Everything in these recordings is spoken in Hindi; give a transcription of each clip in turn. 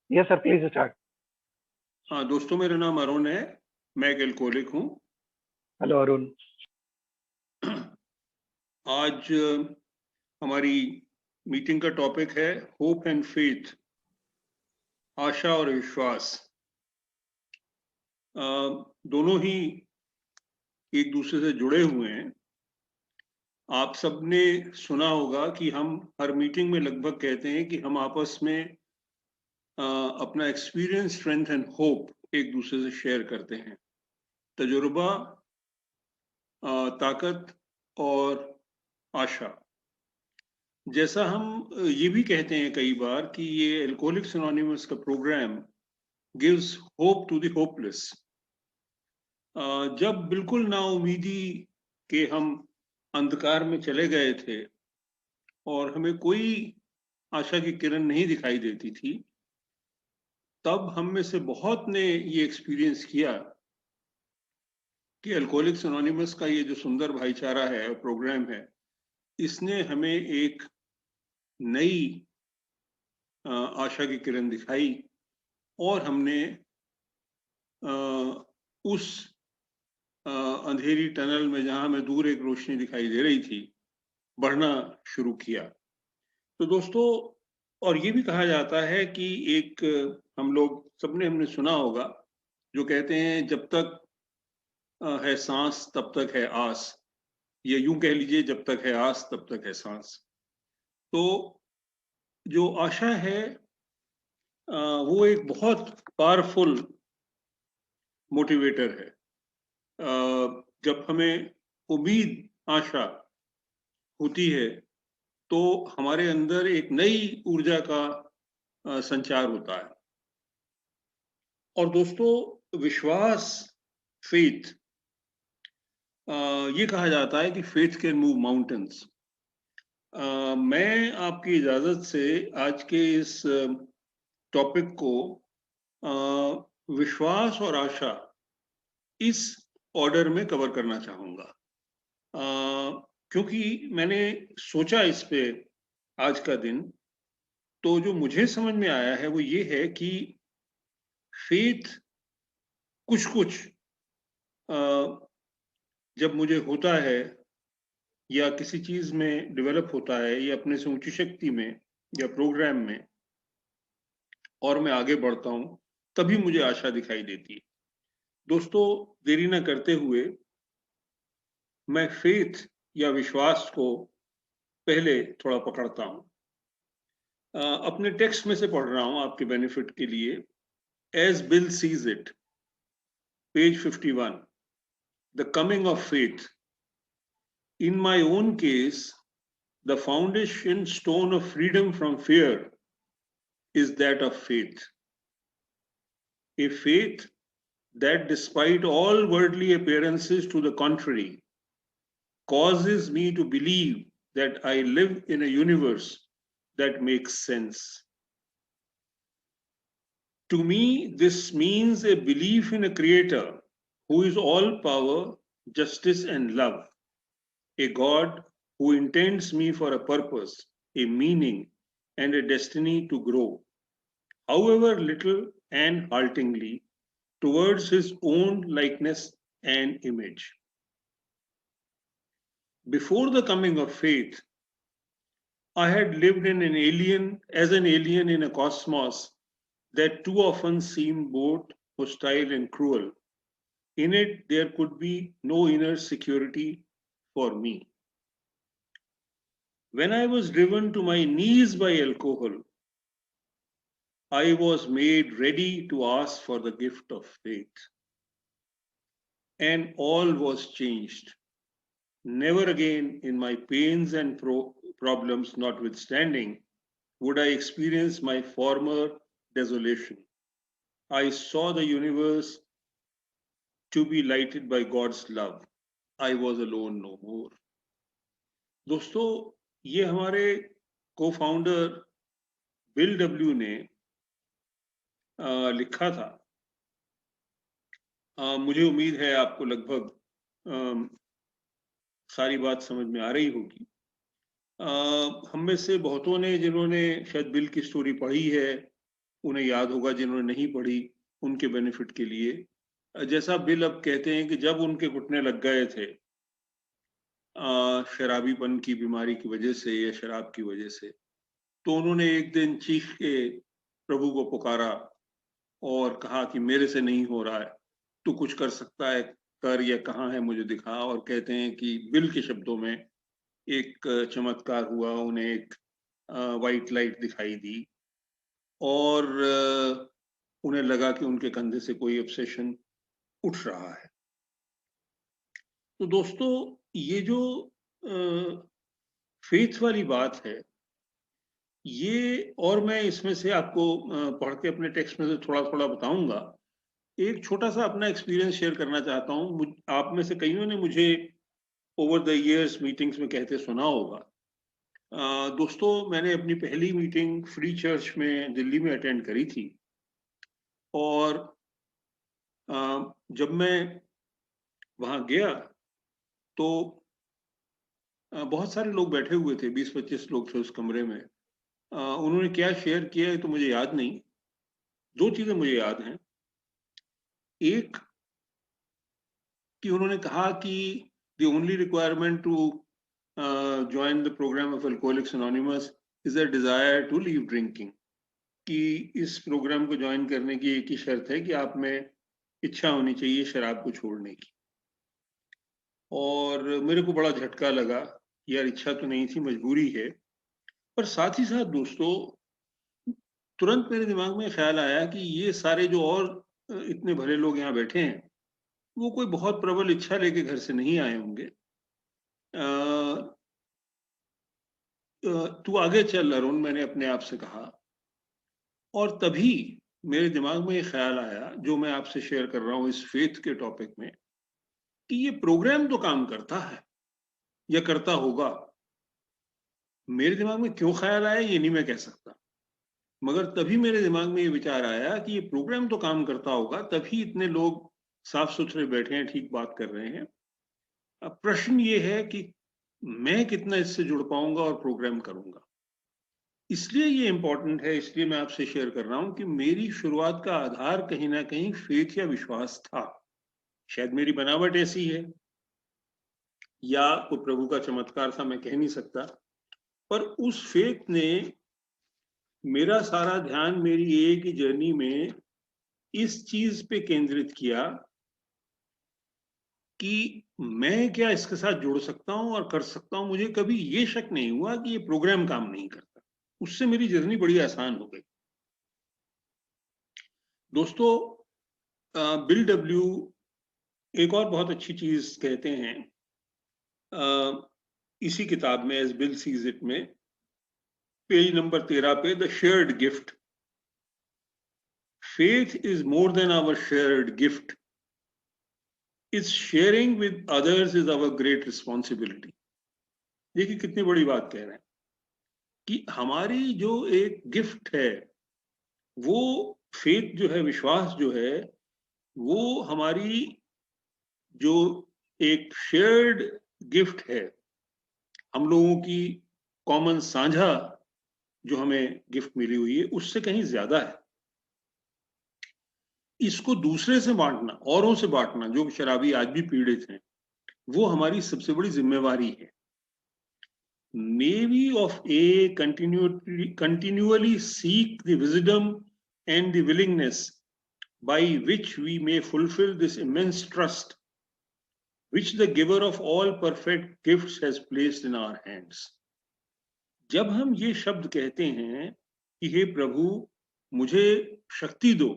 Yes, sir. Please start. हाँ दोस्तों, मेरा नाम अरुण है। मैं एक एल्कोहलिक हूँ। Hello, Arun. आज हमारी मीटिंग का टॉपिक है होप एंड फेथ, आशा और विश्वास। दोनों ही एक दूसरे से जुड़े हुए हैं। आप सबने सुना होगा कि हम हर मीटिंग में लगभग कहते हैं कि हम आपस में अपना एक्सपीरियंस, स्ट्रेंथ एंड होप एक दूसरे से शेयर करते हैं। तजुर्बा, ताकत और आशा। जैसा हम ये भी कहते हैं कई बार कि ये एल्कोहलिक्स एनोनिमस का program gives hope to the hopeless. जब बिल्कुल नाउमीदी के हम अंधकार में चले गए थे और हमें कोई आशा की किरण नहीं दिखाई देती थी, तब हम में से बहुत ने ये एक्सपीरियंस किया कि एल्कोहलिक्स एनोनिमस का ये जो सुंदर भाईचारा है, प्रोग्राम है, इसने हमें एक नई आशा की किरण दिखाई और हमने उस अंधेरी टनल में, जहां हमें दूर एक रोशनी दिखाई दे रही थी, बढ़ना शुरू किया। तो दोस्तों, और ये भी कहा जाता है कि एक हम लोग सबने हमने सुना होगा जो कहते हैं, जब तक है सांस तब तक है आस, या यूं कह लीजिए, जब तक है आस तब तक है सांस। तो जो आशा है वो एक बहुत पावरफुल मोटिवेटर है। जब हमें उम्मीद, आशा होती है, तो हमारे अंदर एक नई ऊर्जा का संचार होता है। और दोस्तों, विश्वास, फेथ, ये कहा जाता है कि फेथ कैन मूव माउंटेन्स। मैं आपकी इजाजत से आज के इस टॉपिक को विश्वास और आशा, इस ऑर्डर में कवर करना चाहूंगा, क्योंकि मैंने सोचा इस पे आज का दिन। तो जो मुझे समझ में आया है वो ये है कि फेथ कुछ कुछ जब मुझे होता है या किसी चीज में डेवलप होता है या अपने से ऊंची शक्ति में या प्रोग्राम में, और मैं आगे बढ़ता हूं, तभी मुझे आशा दिखाई देती है। दोस्तों, देरी ना करते हुए मैं फेथ या विश्वास को पहले थोड़ा पकड़ता हूं। अपने टेक्स्ट में से पढ़ रहा हूं आपके बेनिफिट के लिए। As Bill sees it, page 51, the coming of faith. In my own case, the foundation stone of freedom from fear is that of faith. A faith that, despite all worldly appearances to the contrary, causes me to believe that I live in a universe that makes sense. To me, this means a belief in a creator who is all power, justice, and love, a God who intends me for a purpose, a meaning, and a destiny to grow, however little and haltingly, towards his own likeness and image. Before the coming of faith, I had lived in as an alien in a cosmos that too often seemed both hostile and cruel. In it, there could be no inner security for me. When I was driven to my knees by alcohol, I was made ready to ask for the gift of faith. And all was changed. Never again, in my pains and problems notwithstanding, would I experience my former desolation. I saw the universe to be lighted by God's love. I was alone no more. दोस्तों, ये हमारे को फाउंडर बिल डब्ल्यू ने लिखा था। मुझे उम्मीद है आपको लगभग सारी बात समझ में आ रही होगी। हम में से बहुतों ने, जिन्होंने शायद बिल की स्टोरी पढ़ी है, उन्हें याद होगा, जिन्होंने नहीं पढ़ी उनके बेनिफिट के लिए। जैसा बिल अब कहते हैं कि जब उनके घुटने लग गए थे शराबीपन की बीमारी की वजह से या शराब की वजह से, तो उन्होंने एक दिन चीख के प्रभु को पुकारा और कहा कि मेरे से नहीं हो रहा है, तू कुछ कर सकता है कर, या कहाँ है मुझे दिखा। और कहते हैं कि बिल के शब्दों में एक चमत्कार हुआ, उन्हें एक वाइट लाइट दिखाई दी और उन्हें लगा कि उनके कंधे से कोई ऑब्सेशन उठ रहा है। तो दोस्तों, ये जो फेथ वाली बात है, ये, और मैं इसमें से आपको पढ़ के अपने टेक्स्ट में से थोड़ा थोड़ा बताऊंगा। एक छोटा सा अपना एक्सपीरियंस शेयर करना चाहता हूँ। आप में से कईयों ने मुझे ओवर द इयर्स मीटिंग्स में कहते सुना होगा। दोस्तों, मैंने अपनी पहली मीटिंग फ्री चर्च में दिल्ली में अटेंड करी थी, और जब मैं वहां गया तो बहुत सारे लोग बैठे हुए थे, 20-25 लोग थे उस कमरे में। उन्होंने क्या शेयर किया है तो मुझे याद नहीं। दो चीजें मुझे याद हैं। एक, कि उन्होंने कहा कि the only requirement to join the program of Alcoholics Anonymous is a desire to leave drinking, कि इस प्रोग्राम को ज्वाइन करने की एक ही शर्त है कि आप में इच्छा होनी चाहिए शराब को छोड़ने की। और मेरे को बड़ा झटका लगा, यार इच्छा तो नहीं थी, मजबूरी है। पर साथ ही साथ दोस्तों, तुरंत मेरे दिमाग में ख्याल आया कि ये सारे जो और इतने भले लोग यहाँ बैठे हैं, वो कोई बहुत प्रबल इच्छा लेके घर से नहीं आए होंगे। तू आगे चल अरुण, मैंने अपने आप से कहा। और तभी मेरे दिमाग में ये ख्याल आया, जो मैं आपसे शेयर कर रहा हूँ इस फेथ के टॉपिक में, कि ये प्रोग्राम तो काम करता है या करता होगा। मेरे दिमाग में क्यों ख्याल आया ये नहीं मैं कह सकता, मगर तभी मेरे दिमाग में ये विचार आया कि ये प्रोग्राम तो काम करता होगा, तभी इतने लोग साफ सुथरे बैठे हैं, ठीक बात कर रहे हैं। अब प्रश्न ये है कि मैं कितना इससे जुड़ पाऊंगा और प्रोग्राम करूंगा। इसलिए ये इंपॉर्टेंट है, इसलिए मैं आपसे शेयर कर रहा हूं कि मेरी शुरुआत का आधार कहीं ना कहीं फेथ या विश्वास था। शायद मेरी बनावट ऐसी है या कोई प्रभु का चमत्कार था, मैं कह नहीं सकता। पर उस फेथ ने मेरा सारा ध्यान मेरी एक ही जर्नी में इस चीज पे केंद्रित किया कि मैं क्या इसके साथ जुड़ सकता हूं और कर सकता हूं। मुझे कभी ये शक नहीं हुआ कि ये प्रोग्राम काम नहीं करता। उससे मेरी जर्नी बड़ी आसान हो गई। दोस्तों, बिल डब्ल्यू एक और बहुत अच्छी चीज कहते हैं इसी किताब में, एज बिल सीज इट में, पेज नंबर 13 पे, the shared gift. Faith is more than our shared gift, is sharing with others is our great responsibility. देखिए कितनी बड़ी बात कह रहे हैं कि हमारी जो एक गिफ्ट है, वो फेथ जो है, विश्वास जो है, वो हमारी जो एक शेयर्ड गिफ्ट है, हम लोगों की कॉमन साझा जो हमें गिफ्ट मिली हुई है, उससे कहीं ज्यादा है। इसको दूसरे से बांटना, औरों से बांटना, जो शराबी आज भी पीड़ित हैं, वो हमारी सबसे बड़ी जिम्मेवारी है। May we of A continually seek the wisdom and the willingness by which we may fulfill this immense trust which the giver of all perfect gifts has placed in our hands. जब हम ये शब्द कहते हैं कि हे प्रभु मुझे शक्ति दो,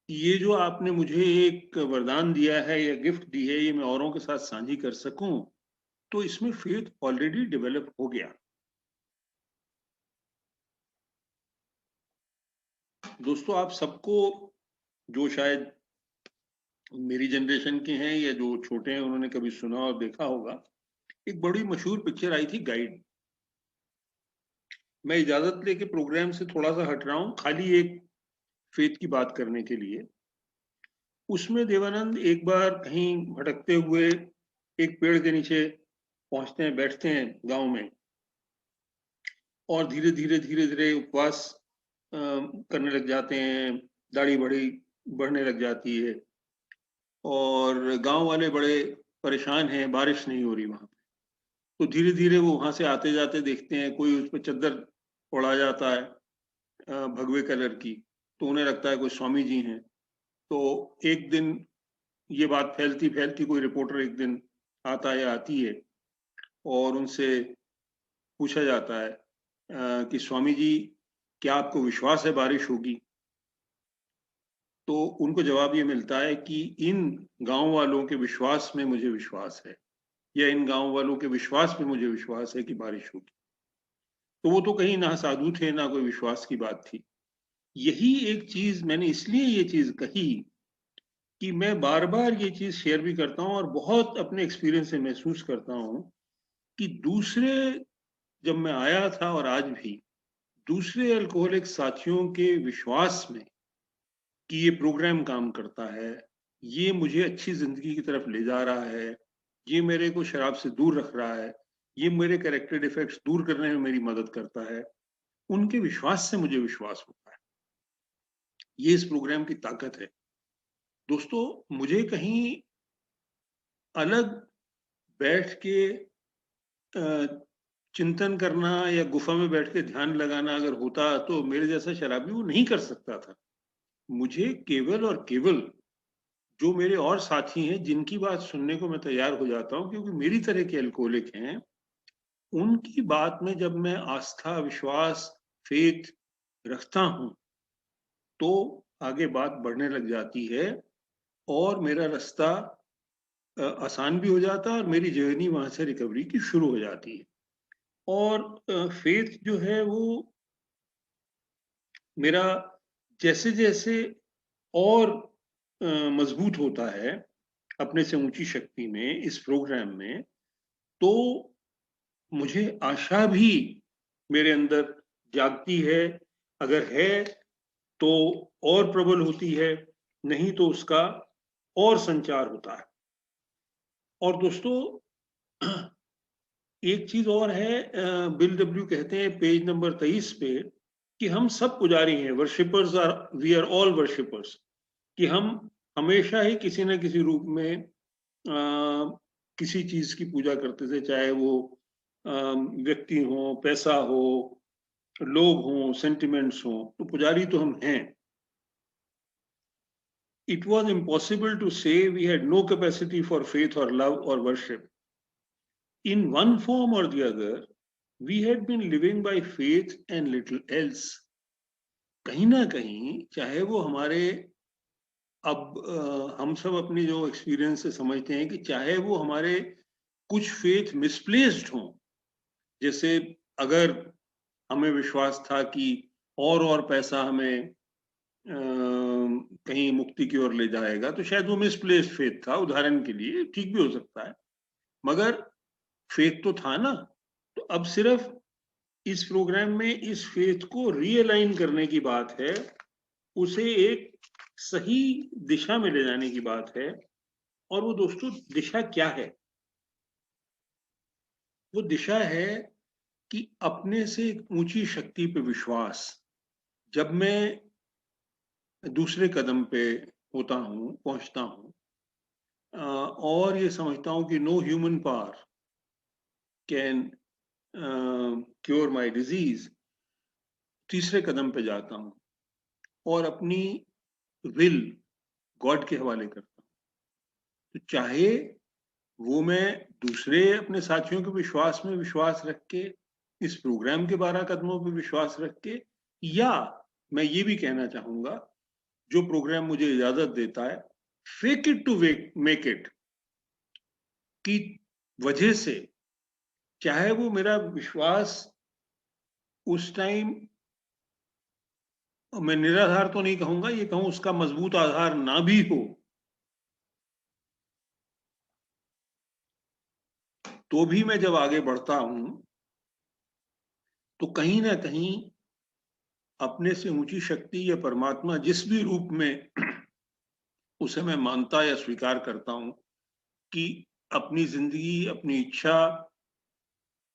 ये जो आपने मुझे एक वरदान दिया है या गिफ्ट दी है, ये मैं औरों के साथ साझी कर सकूं, तो इसमें फेथ ऑलरेडी डेवलप हो गया। दोस्तों, आप सबको, जो शायद मेरी जनरेशन के हैं या जो छोटे हैं, उन्होंने कभी सुना और देखा होगा, एक बड़ी मशहूर पिक्चर आई थी गाइड। मैं इजाजत लेके प्रोग्राम से थोड़ा सा हट रहा हूं, खाली एक फेथ की बात करने के लिए। उसमें देवानंद एक बार कहीं भटकते हुए एक पेड़ के नीचे पहुंचते हैं, बैठते हैं गांव में, और धीरे धीरे धीरे धीरे उपवास करने लग जाते हैं, दाढ़ी बढ़ने लग जाती है और गांव वाले बड़े परेशान हैं, बारिश नहीं हो रही वहां पे। तो धीरे धीरे वो वहां से आते जाते देखते हैं, कोई उस पर चद्दर ओढ़ा जाता है भगवे कलर की, तो उन्हें लगता है कोई स्वामी जी हैं। तो एक दिन ये बात फैलती फैलती कोई रिपोर्टर एक दिन आता है या आती है और उनसे पूछा जाता है कि स्वामी जी, क्या आपको विश्वास है बारिश होगी? तो उनको जवाब ये मिलता है कि इन गांव वालों के विश्वास में मुझे विश्वास है, या इन गांव वालों के विश्वास में मुझे विश्वास है कि बारिश होगी। तो वो तो कहीं ना साधु थे ना कोई विश्वास की बात थी। यही एक चीज मैंने इसलिए ये चीज कही कि मैं बार बार ये चीज शेयर भी करता हूँ और बहुत अपने एक्सपीरियंस से महसूस करता हूँ कि दूसरे, जब मैं आया था और आज भी दूसरे अल्कोहलिक साथियों के विश्वास में कि ये प्रोग्राम काम करता है, ये मुझे अच्छी जिंदगी की तरफ ले जा रहा है, ये मेरे को शराब से दूर रख रहा है, ये मेरे कैरेक्टर डिफेक्ट्स दूर करने में मेरी मदद करता है, उनके विश्वास से मुझे विश्वास होता है। ये इस प्रोग्राम की ताकत है। दोस्तों, मुझे कहीं अलग बैठ के चिंतन करना या गुफा में बैठ के ध्यान लगाना अगर होता तो मेरे जैसा शराबी वो नहीं कर सकता था। मुझे केवल और केवल जो मेरे और साथी हैं जिनकी बात सुनने को मैं तैयार हो जाता हूं क्योंकि मेरी तरह के अल्कोहलिक हैं, उनकी बात में जब मैं आस्था, विश्वास, फेथ रखता हूं तो आगे बात बढ़ने लग जाती है और मेरा रास्ता आसान भी हो जाता है और मेरी जर्नी वहां से रिकवरी की शुरू हो जाती है। और फेथ जो है वो मेरा जैसे जैसे और मजबूत होता है अपने से ऊंची शक्ति में, इस प्रोग्राम में, तो मुझे आशा भी मेरे अंदर जागती है। अगर है तो और प्रबल होती है, नहीं तो उसका और संचार होता है। और दोस्तों, एक चीज और है, बिल डब्ल्यू कहते हैं पेज नंबर 23 पे कि हम सब पुजारी हैं, worshippers are, we are all worshippers, कि हम हमेशा ही किसी न किसी रूप में किसी चीज की पूजा करते थे, चाहे वो व्यक्ति हो, पैसा हो, लोग हों, सेंटिमेंट्स हों, तो पुजारी तो हम हैं। It was impossible to say we had no capacity for faith or love or worship. In one form or the other, we had been living by faith and little else. कहीं ना कहीं, चाहे वो हमारे, अब हम सब अपनी जो एक्सपीरियंस से समझते हैं कि चाहे वो हमारे कुछ फेथ मिसप्लेस्ड हों, जैसे अगर हमें विश्वास था कि और पैसा हमें कहीं मुक्ति की ओर ले जाएगा, तो शायद वो मिसप्लेस्ड फेथ था, उदाहरण के लिए, ठीक भी हो सकता है, मगर फेथ तो था ना। तो अब सिर्फ इस प्रोग्राम में इस फेथ को रीअलाइन करने की बात है, उसे एक सही दिशा में ले जाने की बात है। और वो दोस्तों दिशा क्या है? वो दिशा है कि अपने से एक ऊंची शक्ति पे विश्वास। जब मैं दूसरे कदम पे होता हूं, पहुंचता हूं, और ये समझता हूं कि no human power can cure my disease, तीसरे कदम पे जाता हूं और अपनी विल गॉड के हवाले करता हूं। तो चाहे वो मैं दूसरे अपने साथियों के विश्वास में विश्वास रख के, इस प्रोग्राम के 12 कदमों पे विश्वास रख के, या मैं ये भी कहना चाहूंगा जो प्रोग्राम मुझे इजाजत देता है, fake it to make it की वजह से, चाहे वो मेरा विश्वास उस टाइम, मैं निराधार तो नहीं कहूंगा, ये कहूं उसका मजबूत आधार ना भी हो, तो भी मैं जब आगे बढ़ता हूं तो कहीं ना कहीं अपने से ऊंची शक्ति या परमात्मा, जिस भी रूप में उसे मैं मानता या स्वीकार करता हूं, कि अपनी जिंदगी, अपनी इच्छा,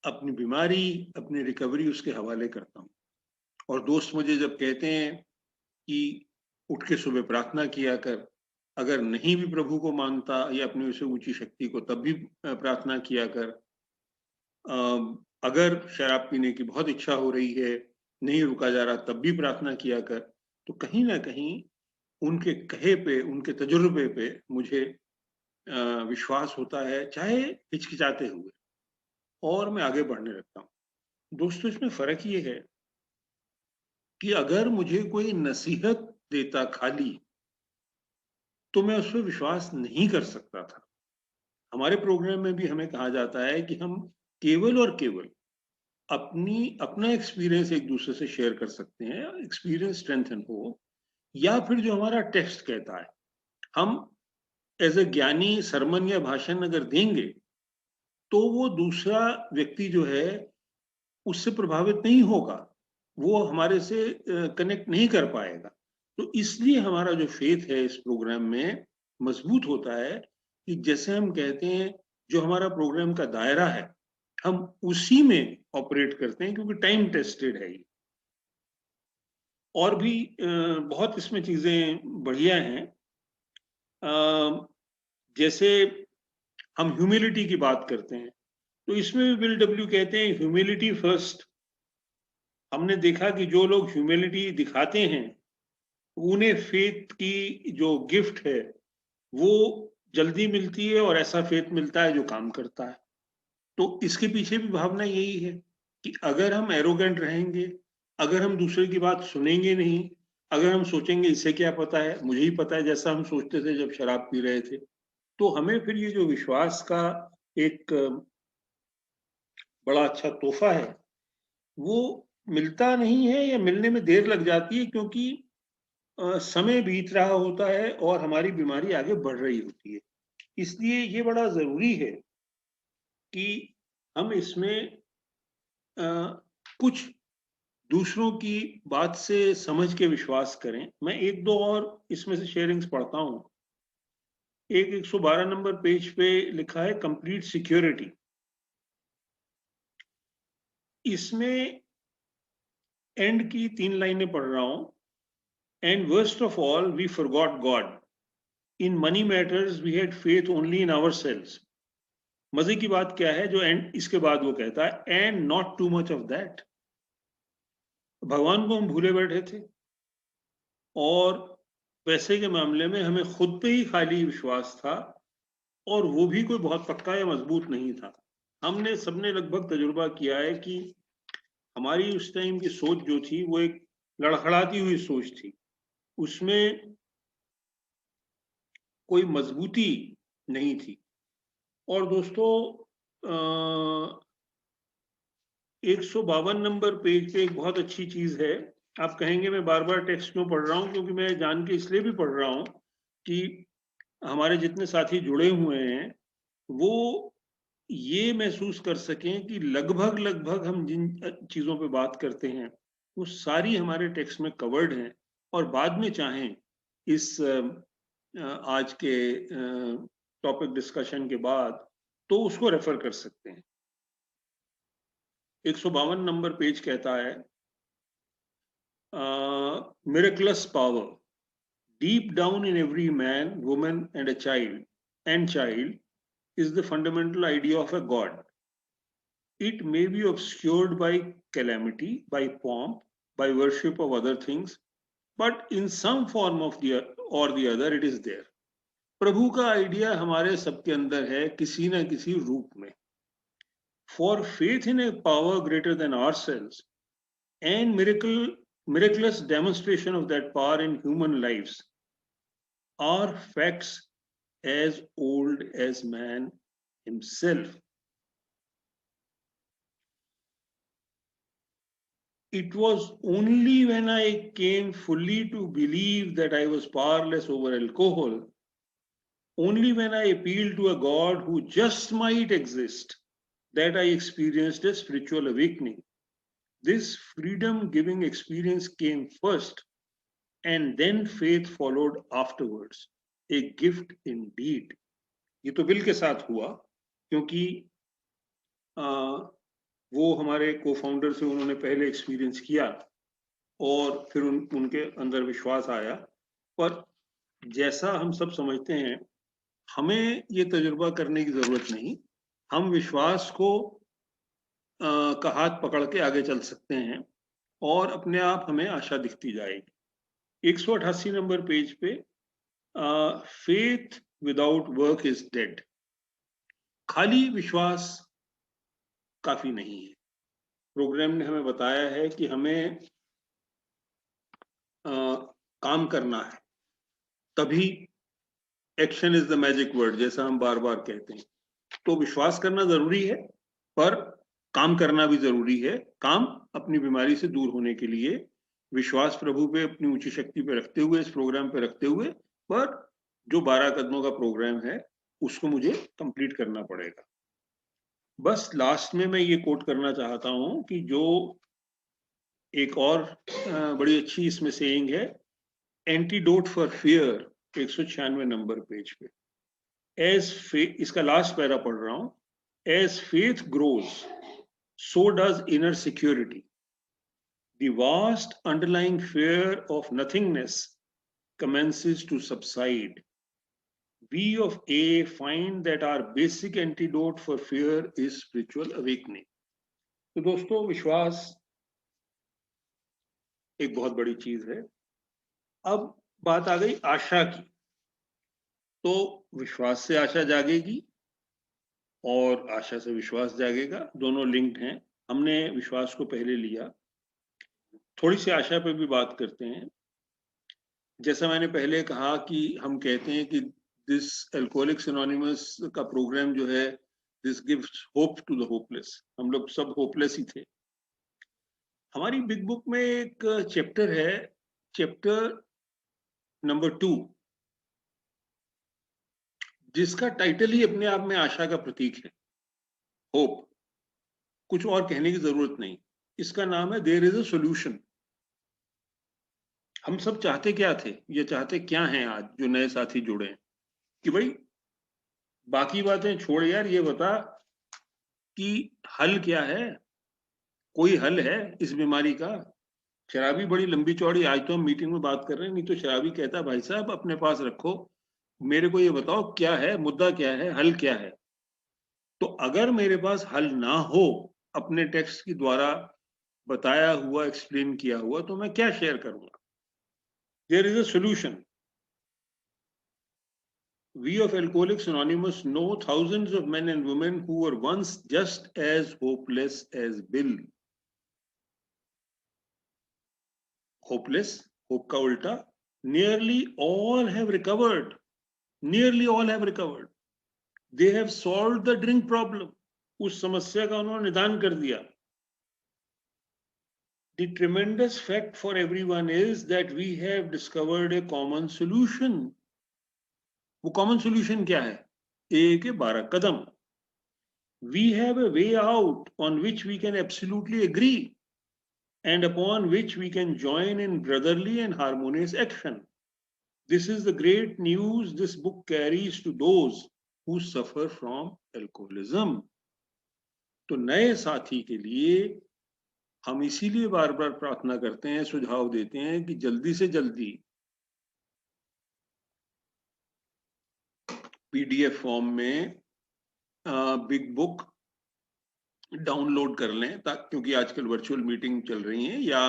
अपनी बीमारी, अपनी रिकवरी उसके हवाले करता हूं। और दोस्त मुझे जब कहते हैं कि उठ के सुबह प्रार्थना किया कर, अगर नहीं भी प्रभु को मानता या अपनी उससे ऊंची शक्ति को, तब भी प्रार्थना किया कर, अगर शराब पीने की बहुत इच्छा हो रही है, नहीं रुका जा रहा, तब भी प्रार्थना किया कर। तो कहीं ना कहीं उनके कहे पे, उनके तजुर्बे पे मुझे विश्वास होता है, चाहे हिचकिचाते हुए, और मैं आगे बढ़ने लगता हूँ। दोस्तों, इसमें फर्क ये है कि अगर मुझे कोई नसीहत देता खाली, तो मैं उस पर विश्वास नहीं कर सकता था। हमारे प्रोग्राम में भी हमें कहा जाता है कि हम केवल और केवल अपना एक्सपीरियंस एक दूसरे से शेयर कर सकते हैं, एक्सपीरियंस स्ट्रेंथन हो, या फिर जो हमारा टेक्स्ट कहता है। हम एज ए ज्ञानी सरमन या भाषण अगर देंगे, तो वो दूसरा व्यक्ति जो है उससे प्रभावित नहीं होगा, वो हमारे से कनेक्ट नहीं कर पाएगा। तो इसलिए हमारा जो फेथ है इस प्रोग्राम में मजबूत होता है कि जैसे हम कहते हैं, जो हमारा प्रोग्राम का दायरा है, हम उसी में ऑपरेट करते हैं, क्योंकि टाइम टेस्टेड है ये। और भी बहुत इसमें चीजें बढ़िया हैं। जैसे हम ह्यूमिलिटी की बात करते हैं, तो इसमें भी बिल डब्ल्यू कहते हैं ह्यूमिलिटी फर्स्ट। हमने देखा कि जो लोग ह्यूमिलिटी दिखाते हैं, उन्हें फेथ की जो गिफ्ट है वो जल्दी मिलती है, और ऐसा फेथ मिलता है जो काम करता है। तो इसके पीछे भी भावना यही है कि अगर हम एरोगेंट रहेंगे, अगर हम दूसरे की बात सुनेंगे नहीं, अगर हम सोचेंगे इसे क्या पता है, मुझे ही पता है, जैसा हम सोचते थे जब शराब पी रहे थे, तो हमें फिर ये जो विश्वास का एक बड़ा अच्छा तोहफा है, वो मिलता नहीं है, या मिलने में देर लग जाती है, क्योंकि समय बीत रहा होता है और हमारी बीमारी आगे बढ़ रही होती है। इसलिए ये बड़ा जरूरी है कि हम इसमें कुछ दूसरों की बात से समझ के विश्वास करें। मैं एक दो और इसमें से शेयरिंग्स पढ़ता हूं। एक 112 नंबर पेज पे लिखा है कंप्लीट सिक्योरिटी। इसमें एंड की 3 लाइनें पढ़ रहा हूं। And worst of all we forgot God in money matters, we had faith only in ourselves. मजे की बात क्या है, जो एंड इसके बाद वो कहता है, and not too much of that. भगवान को हम भूले बैठे थे, और पैसे के मामले में हमें खुद पे ही खाली विश्वास था, और वो भी कोई बहुत पक्का या मजबूत नहीं था। हमने सबने लगभग तजुर्बा किया है कि हमारी उस टाइम की सोच जो थी, वो एक लड़खड़ाती हुई सोच थी, उसमें कोई मजबूती नहीं थी। और दोस्तों, 152 नंबर पेज पे एक बहुत अच्छी चीज है। आप कहेंगे मैं बार बार टेक्स्ट क्यों पढ़ रहा हूं, क्योंकि मैं जान के इसलिए भी पढ़ रहा हूं कि हमारे जितने साथी जुड़े हुए हैं वो ये महसूस कर सकें कि लगभग लगभग हम जिन चीजों पे बात करते हैं वो सारी हमारे टेक्स्ट में कवर्ड हैं, और बाद में चाहें इस आज के टॉपिक डिस्कशन के बाद तो उसको रेफर कर सकते हैं। 152 नंबर पेज कहता है, miraculous power deep down in every man, woman and child is the fundamental idea of a god. It may be obscured by calamity, by pomp, by worship of other things, but in some form of the or the other it is there. प्रभु का आइडिया हमारे सबके अंदर है, किसी न किसी रूप में। For faith in a power greater than ourselves and miraculous demonstration of that power in human lives are facts as old as man himself. It was only when I came fully to believe that I was powerless over alcohol, only when I appealed to a God who just might exist, that I experienced a spiritual awakening. This freedom giving experience came first, and then faith followed afterwards. A gift indeed. ये तो बिल के साथ हुआ, क्योंकि वो हमारे को फाउंडर से उन्होंने पहले एक्सपीरियंस किया, और फिर उनके अंदर विश्वास आया। पर जैसा हम सब समझते हैं, हमें ये तजुर्बा करने की जरूरत नहीं। हम विश्वास को का हाथ पकड़ के आगे चल सकते हैं और अपने आप हमें आशा दिखती जाएगी। 188 नंबर पेज पे, faith without work is dead. खाली विश्वास काफी नहीं है। प्रोग्राम ने हमें बताया है कि हमें काम करना है, तभी action is the magic word, जैसा हम बार बार कहते हैं। तो विश्वास करना जरूरी है, पर काम करना भी जरूरी है। काम अपनी बीमारी से दूर होने के लिए विश्वास प्रभु पे, अपनी ऊंची शक्ति पे रखते हुए, इस प्रोग्राम पे रखते हुए, पर जो 12 कदमों का प्रोग्राम है उसको मुझे कंप्लीट करना पड़ेगा। बस लास्ट में मैं ये कोट करना चाहता हूं कि जो एक और बड़ी अच्छी इसमें सेइंग है, antidote for fear, 196 number page पे। एज फेथ, इसका लास्ट पैरा पढ़ रहा हूं, as faith grows so does inner security, the vast underlying fear of nothingness commences to subside. We of A find that our basic antidote for fear is spiritual awakening. तो दोस्तों, विश्वास एक बहुत बड़ी चीज है। अब बात आ गई आशा की। तो विश्वास से आशा जागेगी और आशा से विश्वास जागेगा, दोनों लिंक्ड हैं। हमने विश्वास को पहले लिया, थोड़ी सी आशा पे भी बात करते हैं। जैसा मैंने पहले कहा कि हम कहते हैं कि दिस अल्कोहलिक्स एनोनिमस का प्रोग्राम जो है, this gives hope to the hopeless. हम लोग सब होपलेस ही थे। हमारी बिग बुक में एक चैप्टर है, चैप्टर नंबर 2, जिसका टाइटल ही अपने आप में आशा का प्रतीक है, होप। कुछ और कहने की जरूरत नहीं। इसका नाम है देयर इज अ सॉल्यूशन। हम सब चाहते क्या थे, ये चाहते क्या हैं आज जो नए साथी जुड़े हैं, कि भाई बाकी बातें छोड़ यार, ये बता कि हल क्या है। कोई हल है इस बीमारी का? शराबी बड़ी लंबी चौड़ी, आज तो हम मीटिंग में बात कर रहे हैं, नहीं तो शराबी कहता भाई साहब अपने पास रखो, मेरे को ये बताओ क्या है मुद्दा, क्या है हल, क्या है। तो अगर मेरे पास हल ना हो अपने टेक्स्ट के द्वारा बताया हुआ, एक्सप्लेन किया हुआ, तो मैं क्या शेयर करूंगा? There is a solution. We of Alcoholics Anonymous know thousands of men and women who were once just as hopeless as Bill. Hopeless, hope का उल्टा, nearly all have recovered. Nearly all have recovered. They have solved the drink problem. उस समस्या का उन्होंने निदान कर दिया। The tremendous fact for everyone is that we have discovered a common solution. वो common solution क्या है? A के 12 कदम। We have a way out on which we can absolutely agree and upon which we can join in brotherly and harmonious action. This is the great news this book carries to those who suffer from alcoholism. तो नए साथी के लिए हम इसीलिए बार बार प्रार्थना करते हैं, सुझाव देते हैं कि जल्दी से जल्दी पीडीएफ फॉर्म में बिग बुक डाउनलोड कर लें, क्योंकि आजकल वर्चुअल मीटिंग चल रही हैं, या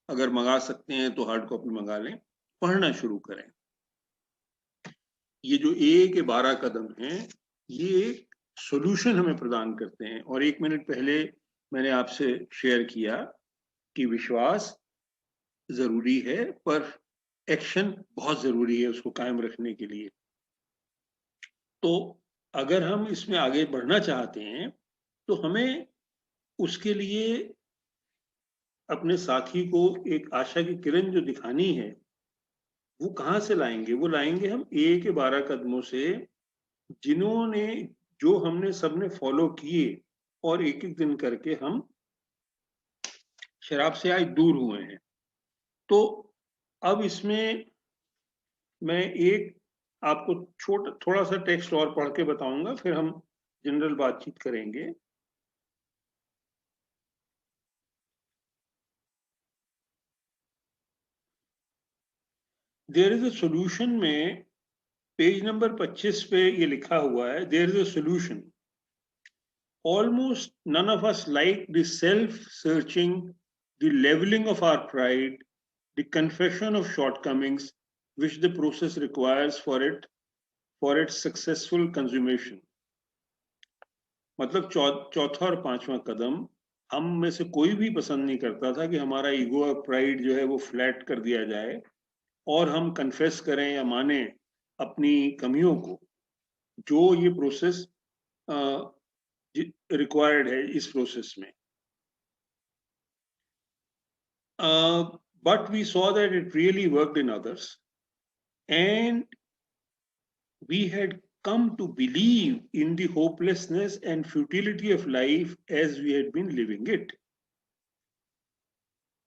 अगर मंगा सकते हैं तो हार्ड कॉपी मंगा लें, पढ़ना शुरू करें। ये जो ए के 12 कदम हैं, ये एक सॉल्यूशन हमें प्रदान करते हैं। और 1 मिनट पहले मैंने आपसे शेयर किया कि विश्वास जरूरी है, पर एक्शन बहुत जरूरी है उसको कायम रखने के लिए। तो अगर हम इसमें आगे बढ़ना चाहते हैं तो हमें उसके लिए अपने साथी को एक आशा की किरण जो दिखानी है, वो कहाँ से लाएंगे? वो लाएंगे हम ए के 12 कदमों से, जिन्होंने, जो हमने सबने फॉलो किए, और एक एक दिन करके हम शराब से आज दूर हुए हैं। तो अब इसमें मैं एक आपको थोड़ा सा टेक्स्ट और पढ़ के बताऊंगा, फिर हम जनरल बातचीत करेंगे। देयर इज अ सॉल्यूशन में पेज नंबर 25 पे ये लिखा हुआ है, there is a solution. Almost none of us like the self-searching, the leveling of our pride, the confession of shortcomings, which the process requires for its successful consummation. मतलब चौथा और पांचवा कदम हम में से कोई भी पसंद नहीं करता था कि हमारा ईगो और प्राइड जो है वो फ्लैट कर दिया जाए और हम कन्फेस करें या माने अपनी कमियों को, जो ये प्रोसेस रिक्वायर्ड है इस प्रोसेस में. But we saw that it really worked in others, and we had come to believe in the hopelessness and futility of life as we had been living it.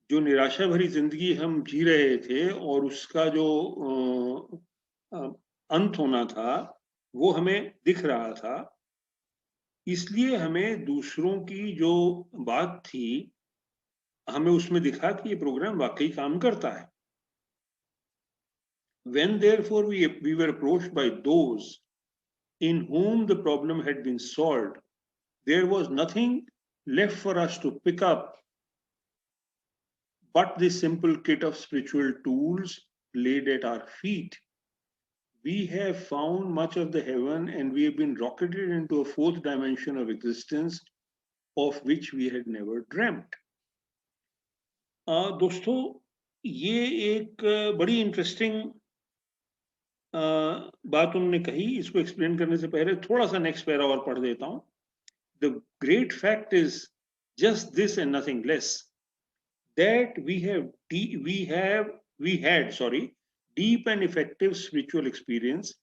जो निराशा भरी जिंदगी हम जी रहे थे और उसका जो अंत होना था वो हमें दिख रहा था, इसलिए हमें दूसरों की जो बात थी हमें उसमें दिखा कि ये प्रोग्राम वाकई काम करता है. When therefore we were approached by those in whom the problem had been solved, there was nothing left for us to pick up but this simple kit of spiritual tools laid at our feet. We have found much of the heaven and we have been rocketed into a fourth dimension of existence of which we had never dreamt. दोस्तों, ये एक बड़ी इंटरेस्टिंग बात उन्होंने कही. इसको एक्सप्लेन करने से पहले थोड़ा सा नेक्स्ट पैरा और पढ़ देता हूं. The great fact is just this and nothing less, that we had deep and effective spiritual experiences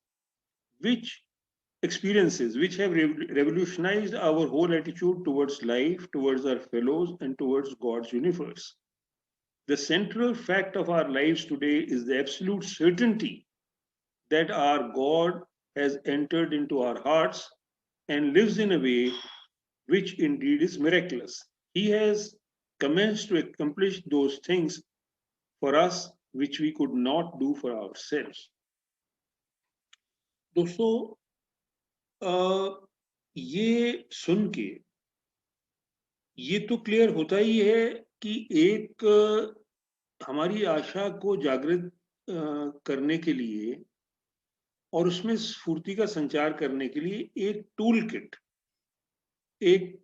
which have revolutionized our whole attitude towards life, towards our fellows, and towards God's universe. The central fact of our lives today is the absolute certainty that our God has entered into our hearts and lives in a way which indeed is miraculous. He has commenced to accomplish those things for us which we could not do for ourselves. दोस्तों, ये सुन के ये तो क्लियर होता ही है कि एक हमारी आशा को जागृत करने के लिए और उसमें स्फूर्ति का संचार करने के लिए एक टूल किट, एक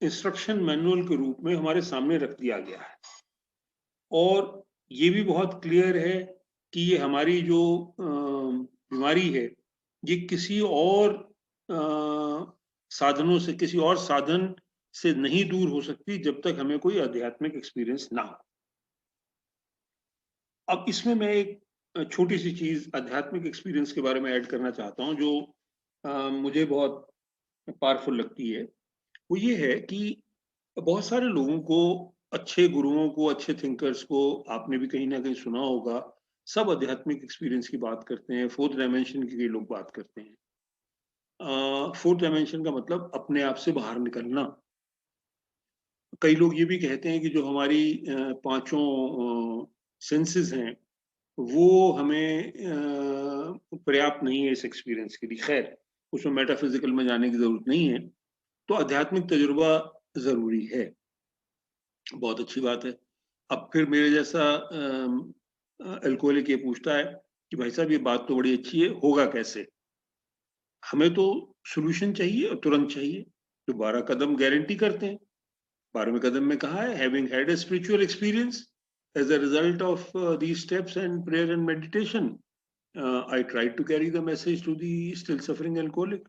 इंस्ट्रक्शन मैनुअल के रूप में हमारे सामने रख दिया गया है. और ये भी बहुत क्लियर है कि ये हमारी जो बीमारी है ये किसी और साधनों से, किसी और साधन से नहीं दूर हो सकती जब तक हमें कोई आध्यात्मिक एक्सपीरियंस ना हो. अब इसमें मैं एक छोटी सी चीज आध्यात्मिक एक्सपीरियंस के बारे में ऐड करना चाहता हूं जो मुझे बहुत पावरफुल लगती है. वो ये है कि बहुत सारे लोगों को, अच्छे गुरुओं को, अच्छे थिंकर्स को आपने भी कहीं ना कहीं सुना होगा, सब आध्यात्मिक एक्सपीरियंस की बात करते हैं. फोर्थ डायमेंशन की कई लोग बात करते हैं. फोर्थ डायमेंशन का मतलब अपने आप से बाहर निकलना. कई लोग ये भी कहते हैं कि जो हमारी पांचों सेंसेस हैं वो हमें पर्याप्त नहीं है इस एक्सपीरियंस के लिए. खैर, उसमें मेटाफिजिकल में जाने की जरूरत नहीं है. तो आध्यात्मिक तजुर्बा जरूरी है, बहुत अच्छी बात है. अब फिर मेरे जैसा अल्कोहलिक ये पूछता है कि भाई साहब ये बात तो बड़ी अच्छी है, होगा कैसे? हमें तो सोल्यूशन चाहिए और तुरंत चाहिए. तो 12 कदम गारंटी करते हैं. 12वें कदम में कहा है, having had a spiritual experience as a result of these steps and prayer and meditation, I tried to carry the message to the still suffering alcoholic.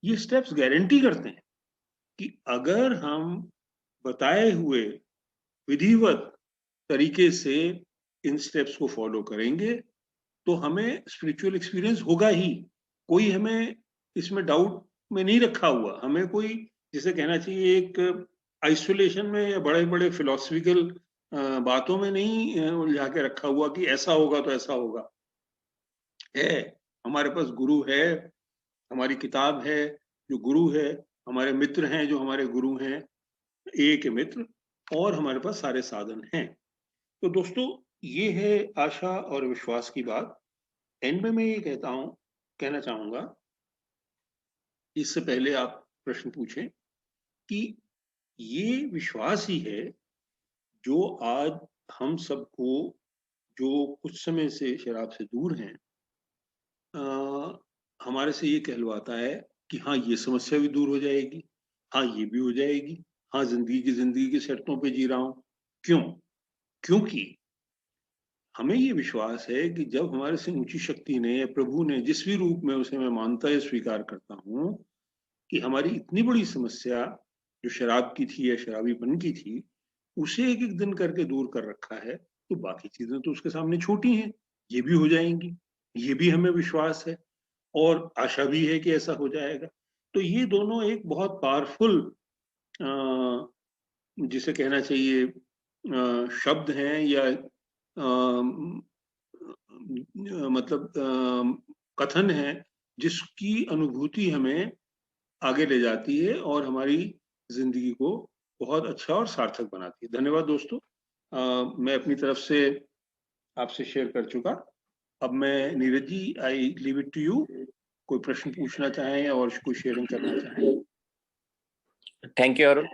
ये स्टेप्स गारंटी करते हैं कि अगर हम बताए हुए विधिवत तरीके से इन स्टेप्स को फॉलो करेंगे तो हमें स्पिरिचुअल एक्सपीरियंस होगा ही. कोई हमें इसमें डाउट में नहीं रखा हुआ. हमें कोई, जिसे कहना चाहिए, एक आइसोलेशन में या बड़े बड़े फिलोसफिकल बातों में नहीं उलझा के रखा हुआ कि ऐसा होगा तो ऐसा होगा. है, हमारे पास गुरु है, हमारी किताब है जो गुरु है, हमारे मित्र हैं जो हमारे गुरु हैं, एक मित्र, और हमारे पास सारे साधन हैं. तो दोस्तों, ये है आशा और विश्वास की बात। एंड में मैं ये कहना चाहूंगा, इससे पहले आप प्रश्न पूछें, कि ये विश्वास ही है जो आज हम सबको, जो कुछ समय से शराब से दूर हैं, हमारे से ये कहलवाता है कि हाँ, ये समस्या भी दूर हो जाएगी, हाँ ये भी हो जाएगी, हाँ जिंदगी की शर्तों पे जी रहा हूं। क्यों? क्योंकि हमें ये विश्वास है कि जब हमारे से ऊंची शक्ति ने या प्रभु ने, जिस भी रूप में उसे मैं मानता है स्वीकार करता हूं, कि हमारी इतनी बड़ी समस्या जो शराब की थी या शराबीपन की थी, उसे एक एक दिन करके दूर कर रखा है, तो बाकी चीजें तो उसके सामने छोटी हैं, ये भी हो जाएंगी। ये भी हमें विश्वास है और आशा भी है कि ऐसा हो जाएगा। तो ये दोनों एक बहुत पावरफुल, जिसे कहना चाहिए, शब्द हैं, या मतलब कथन है, जिसकी अनुभूति हमें आगे ले जाती है और हमारी जिंदगी को बहुत अच्छा और सार्थक बनाती है। धन्यवाद दोस्तों। मैं अपनी तरफ से आपसे शेयर कर चुका। अब मैं, Neeraj ji, I leave it to you. कोई प्रश्न पूछना चाहें और कोई शेयरिंग करना चाहें? Thank you Arun.